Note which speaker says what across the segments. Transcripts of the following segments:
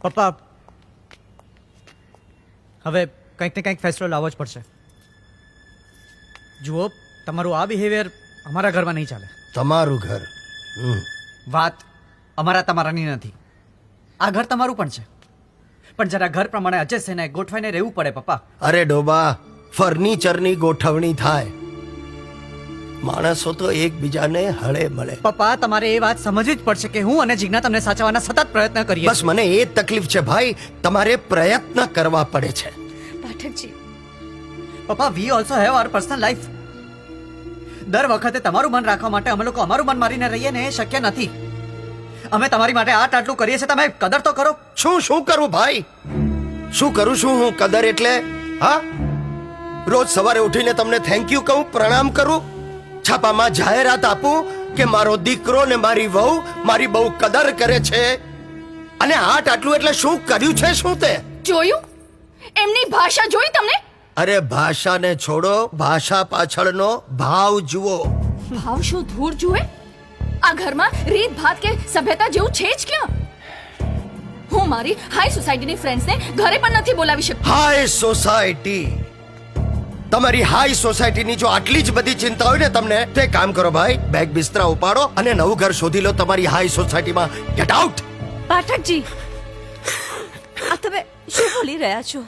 Speaker 1: પપ્પા હવે કંઈક ને કંઈક ફેસલો લાવવો જ પડશે. જુઓ, તમારું આ બિહેવિયર અમારા ઘરમાં નહીં ચાલે.
Speaker 2: તમારું ઘર?
Speaker 1: વાત તમારાની નથી. આ ઘર તમારું પણ છે, પણ જરા ઘર પ્રમાણે એડજસ્ટ થઈને ગોઠવાઈને રહેવું પડે પપ્પા.
Speaker 2: અરે ડોબા, ફર્નિચરની ગોઠવણી થાય, માણસો તો એકબીજાને હળે મળે.
Speaker 1: પપ્પા, તમારે એ વાત સમજવી જ પડશે કે હું અને જીજ્ઞા તમને સાચવવાના સતત પ્રયત્ન કરીએ.
Speaker 2: બસ મને એ જ તકલીફ છે ભાઈ, તમારે પ્રયત્ન કરવા પડે છે.
Speaker 3: પાઠકજી,
Speaker 1: પપ્પા, we also have our personal life. દર વખતે તમારું મન રાખવા માટે અમે લોકો અમારું મન મારીને રહીએ ને, એ શક્ય નથી. અમે તમારી માટે આટલું કરીએ છીએ, તમે કદર તો કરો.
Speaker 2: શું કરું ભાઈ? શું કરું છું હું? કદર એટલે હા, રોજ સવારે ઉઠીને તમને થેન્ક યુ કહું, પ્રણામ કરું, છાપામાં જાહેરાત આપું કે મારો દીકરો ને મારી વહુ મારી બહુ કદર કરે છે, અને આટલું એટલે શું કર્યું છે? શું તે
Speaker 3: જોયું? એમની ભાષા જોઈ તમને?
Speaker 2: અરે ભાષાને છોડો, ભાષા પાછળનો ભાવ જુઓ.
Speaker 3: ભાવ શું ધૂળ જુએ? આ ઘરમાં રીત ભાત કે સભ્યતા જેવું છે જ ક્યાં? હું મારી હાઈ સોસાયટીની ફ્રેન્ડ્સને ઘરે પણ નથી બોલાવી શકતી.
Speaker 2: High society? તમારી હાઈ સોસાયટીની જો આટલી જ બધી ચિંતા હોય ને તમને, તો એક કામ કરો ભાઈ, બેગ બિસ્તરા ઉપાડો અને નવું ઘર શોધી લો તમારી હાઈ સોસાયટીમાં. Get out.
Speaker 4: પાઠકજી, આ તમે શું બોલી રહ્યા છો?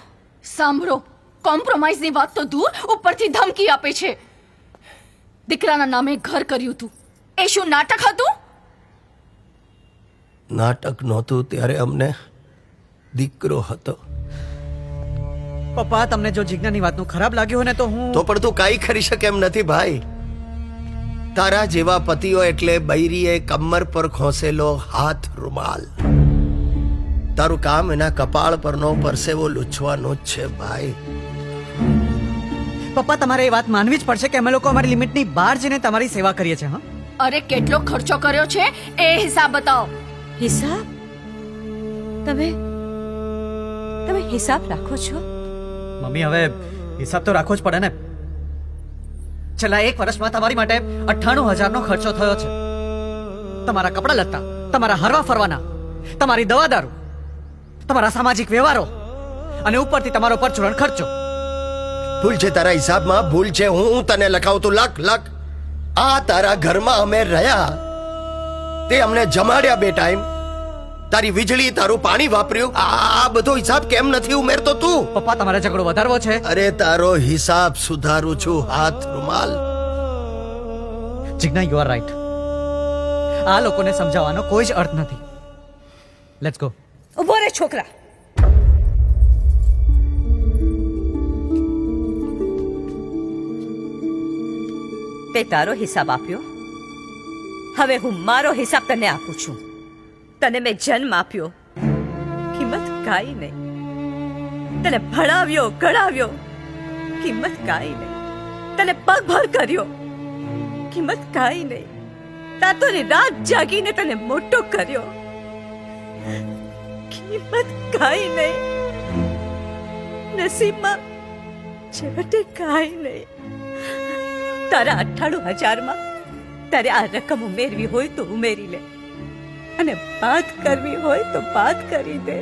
Speaker 3: સાંભળો, કોમ્પ્રોમાઇઝની વાત તો દૂર, ઉપરથી ધમકી આપે છે. દીકરાના નામે ઘર કર્યું હતું, એ શું નાટક હતું?
Speaker 2: નાટક નહોતું ત્યારે અમને દીકરો હતો.
Speaker 1: પપ્પા, તમને જો જીજ્ઞાની વાતનું ખરાબ લાગ્યું હોય ને તો હું
Speaker 2: તો પણ તું કાંઈ કરી શકે એમ નથી ભાઈ. તારા જેવા પતિઓ એટલે બૈરીએ કમર પર ખોસેલો હાથ રૂમાલ. તારું કામ એના કપાળ પરનો પરસેવો લૂછવાનો જ છે ભાઈ.
Speaker 1: પપ્પા, તમારે એ વાત માનવી જ પડશે કે અમે લોકો અમારી લિમિટની બહાર જઈને તમારી સેવા કરીએ છીએ. હા,
Speaker 3: અરે કેટલો ખર્ચો કર્યો છે એ હિસાબ બતાવો.
Speaker 4: હિસાબ? તમે હિસાબ રાખો છો?
Speaker 1: મમ્મી, હવે હિસાબ તો રાખવો જ પડે ને. છેલ્લા 1 વર્ષમાં તમારી માટે 98,000નો ખર્ચો થયો છે. તમારા કપડા લત્તા, તમારા હરવા ફરવાના, તમારી દવા દારૂ, તમારા સામાજિક વ્યવહારો અને ઉપરથી તમારો પરચુરણ ખર્ચો.
Speaker 2: ભૂલ છે તારા હિસાબમાં, ભૂલ છે. હું તને લખાવતું લખ. આ તારા ઘરમાં અમે રહ્યા, તે અમને જમાડ્યા 2 ટાઈમ, તારી વીજળી, તારું પાણી વાપર્યું, આ બધો હિસાબ કેમ નથી ઉમેરતો તું?
Speaker 1: પપ્પા, તમારે ઝઘડો વધારવો છે?
Speaker 2: અરે તારો હિસાબ સુધારું છું, હાથ રૂમાલ.
Speaker 1: Jigna, you are right. આ લોકોને સમજાવવાનો કોઈ જ અર્થ નથી. Let's go.
Speaker 4: ઉભો રે છોકરા. તે તારો હિસાબ આપ્યો, હવે હું મારો હિસાબ તને આપું છું. તને મેં જન્મ આપ્યો, કિંમત કાંઈ નહીં. તને ભણાવ્યો, ગણાવ્યો, કિંમત કાંઈ નહીં. તને પગભર કર્યો, કિંમત કાંઈ નહીં. રાતોની રાત જાગીને તને મોટો કર્યો, કિંમત કાંઈ નહીં. નસીબમાં છેવટે કાંઈ નહીં. તારા 98,000માં તારે આ રકમ ઉમેરવી હોય તો ઉમેરી લે, અને બાદ કરવી હોય તો બાદ કરી દે.